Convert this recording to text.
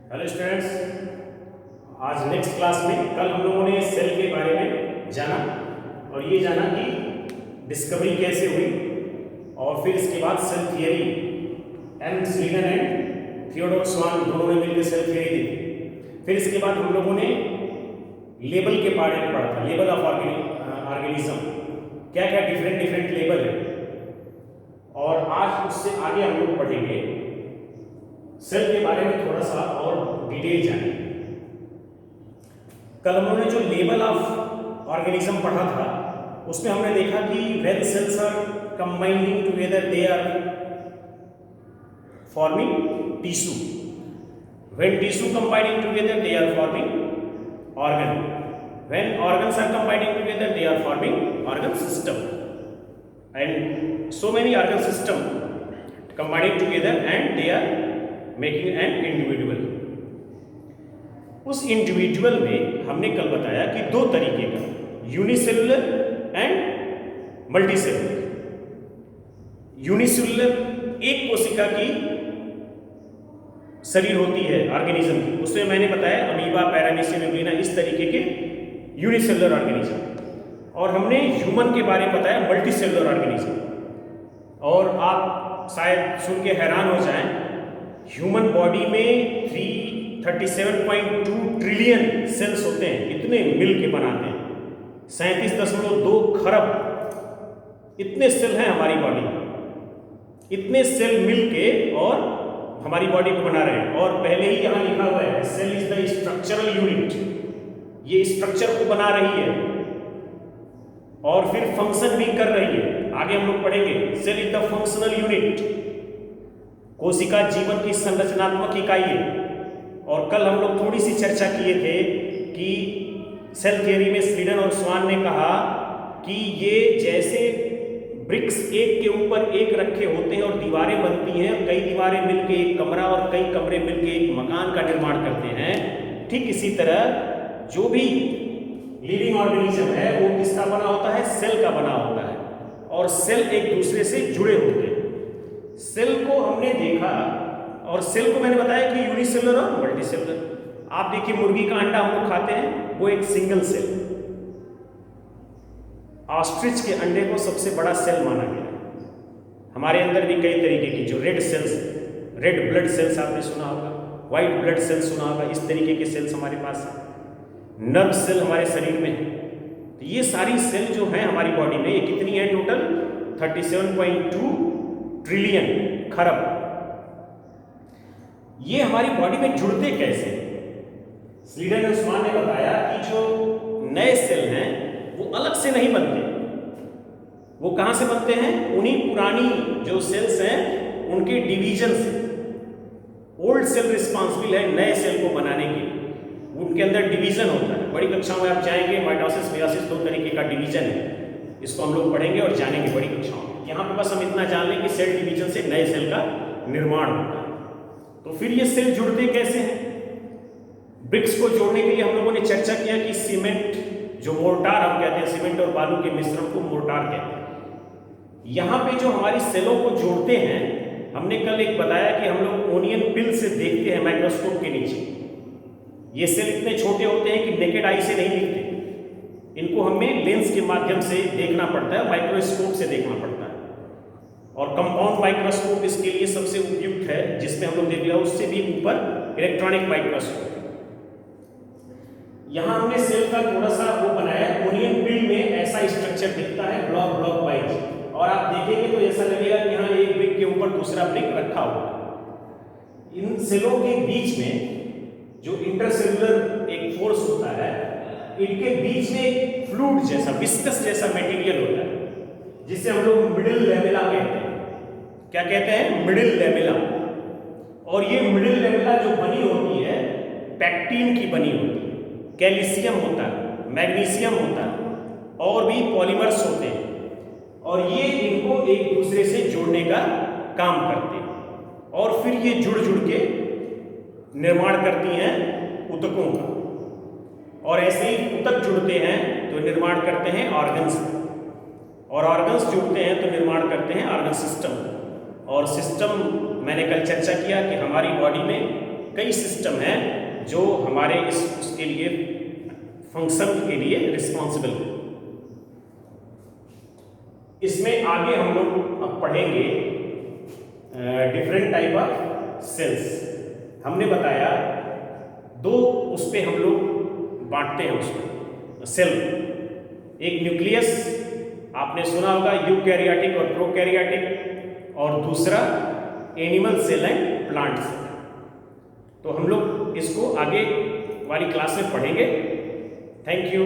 Hello students, आज next class में कल हम लोगों ने सेल के बारे में जाना और ये जाना कि डिस्कवरी कैसे हुई और फिर इसके बाद cell theory M Schleiden and Theodor Schwann दोनों ने मिलकर सेल थियरी दी। फिर इसके बाद हम लोगों ने लेबल के बारे में पढ़ा था, लेबल ऑफ ऑर्गेनिज्म, क्या क्या डिफरेंट लेबल है। और आज उससे आगे हम लोग पढ़ेंगे सेल के बारे में थोड़ा सा और डिटेल जाने। कल हम लोगों ने जो लेबल ऑफ ऑर्गेनिज्म पढ़ा था उसमें हमने देखा कि when cells are combining together they are forming tissue, when tissue combining together they are forming organ, when organs are combining together they are forming organ system, and so many organ system combining together and they are making an individual. उस individual में हमने कल बताया कि दो तरीके का, unicellular and multicellular. Unicellular एक कोशिका की शरीर होती है ऑर्गेनिज्म की, उसमें मैंने बताया अमीबा, पैरामीशियम, एम्ब्लिना, इस तरीके के यूनिसेलुलर ऑर्गेनिज्म। और हमने ह्यूमन के बारे में बताया मल्टीसेलुलर ऑर्गेनिज्म। और आप शायद सुन के हैरान हो जाएं, ह्यूमन बॉडी में 337.2 ट्रिलियन सेल्स होते हैं, इतने मिल के बनाते हैं। 37.2 खरब इतने सेल हैं हमारी बॉडी में, इतने सेल मिल के और हमारी बॉडी को बना रहे हैं। और पहले ही यहां लिखा हुआ है cell is the structural unit, ये स्ट्रक्चर को बना रही है और फिर फंक्शन भी कर रही है। आगे हम लोग पढ़ेंगे cell is the functional unit, कोशिका जीवन की संरचनात्मक इकाई है। और कल हम लोग थोड़ी सी चर्चा किए थे कि सेल थियरी में स्लीडन और स्वान ने कहा कि ये जैसे ब्रिक्स एक के ऊपर एक रखे होते हैं और दीवारें बनती हैं, कई दीवारें मिलकर एक कमरा और कई कमरे मिलकर एक मकान का निर्माण करते हैं, ठीक इसी तरह जो भी लिविंग ऑर्गेनिज्म है वो किसका बना होता है? सेल का बना होता है। और सेल एक दूसरे से जुड़े होते हैं। सेल को हमने देखा और सेल को मैंने बताया कि यूनिसेलुलर और मल्टीसेलुलर। आप देखिए मुर्गी का अंडा हम लोग खाते हैं, वो एक सिंगल सेल। ऑस्ट्रिच के अंडे को सबसे बड़ा सेल माना गया है। हमारे अंदर भी कई तरीके की जो red cells, red blood cells आपने सुना होगा, व्हाइट ब्लड सेल्स सुना होगा, इस तरीके के सेल्स हमारे पास हैं। नर्व सेल हमारे शरीर में है। तो ये सारी सेल जो है हमारी बॉडी में, ये कितनी है टोटल? 37.2 ट्रिलियन, खरब। ये हमारी बॉडी में जुड़ते कैसे? स्लीडन और स्वान ने बताया कि जो नए सेल हैं वो अलग से नहीं बनते। वो कहां से बनते हैं? उन्हीं पुरानी जो सेल्स हैं उनके डिवीजन से। ओल्ड सेल रिस्पॉन्सिबल है नए सेल को बनाने के लिए, उनके अंदर डिवीजन होता है। बड़ी कक्षाओं में आप जाएंगे, माइटोसिस, मेयोसिस, दो तरीके का डिवीजन है, इसको हम लोग पढ़ेंगे और जानेंगे बड़ी कक्षाओं में। यहाँ पे बस हम इतना जान लें कि सेल डिवीजन से नए सेल का निर्माण होता है। तो फिर ये सेल जुड़ते कैसे हैं? ब्रिक्स को जोड़ने के लिए हम लोगों ने चर्चा किया कि सीमेंट, जो मोर्टार हम कहते हैं, सीमेंट और बालू के मिश्रण को मोर्टार कहते हैं। यहाँ पे जो हमारी सेलों को जोड़ते हैं, हमने कल एक बताया कि हम लोग ओनियन पिल से देखते हैं माइक्रोस्कोप के नीचे। ये सेल इतने छोटे होते हैं कि नेकेड आई से नहीं दिखते, इनको हमें लेंस के माध्यम से देखना पड़ता है, माइक्रोस्कोप से देखना पड़ता है। और कंपाउंड माइक्रोस्कोप इसके लिए सबसे उपयुक्त है, जिसमें हम लोग देख लिया। उससे भी ऊपर इलेक्ट्रॉनिक माइक्रोस्कोप। यहां हमने सेल का थोड़ा सा वो बनाया। ओनियन पिल में ऐसा स्ट्रक्चर दिखता है, ब्लॉक ब्लॉक वाइज, और आप देखेंगे तो ऐसा लगेगा कि यहाँ एक ब्रिक के ऊपर दूसरा ब्रिक रखा हुआ है। इन सेलों के बीच में जो इंटरसेलुलर एक फोर्स होता है, इनके बीच में एक फ्लूइड जैसा, विस्कस जैसा मटेरियल होता है, जिसे हम लोग मिडिल लेमेला कहते हैं। क्या कहते हैं? Middle lamella. और ये मिडिल लेमेला जो बनी होती है, पैक्टिन की बनी होती है, कैल्शियम होता है, मैग्नीशियम होता है, और भी पॉलीमर्स होते हैं। और ये इनको एक दूसरे से जोड़ने का काम करते हैं और फिर ये जुड़ जुड़ के निर्माण करती हैं ऊतकों का। और ऐसे ही ऊतक जुड़ते हैं तो निर्माण करते हैं ऑर्गन्स, और ऑर्गन्स जुड़ते हैं तो निर्माण करते हैं ऑर्गन सिस्टम। और सिस्टम मैंने कल चर्चा किया कि हमारी बॉडी में कई सिस्टम हैं जो हमारे उसके लिए फंक्शन के लिए रिस्पॉन्सिबल है। इसमें आगे हम लोग अब पढ़ेंगे डिफरेंट टाइप ऑफ सेल्स। हमने बताया दो उस पे हम लोग बांटते हैं उसको सेल। एक न्यूक्लियस, आपने सुना होगा यूकैरियोटिक और प्रोकैरियोटिक, और दूसरा animal cell and plant cell. तो हम लोग इसको आगे वाली क्लास में पढ़ेंगे। Thank you.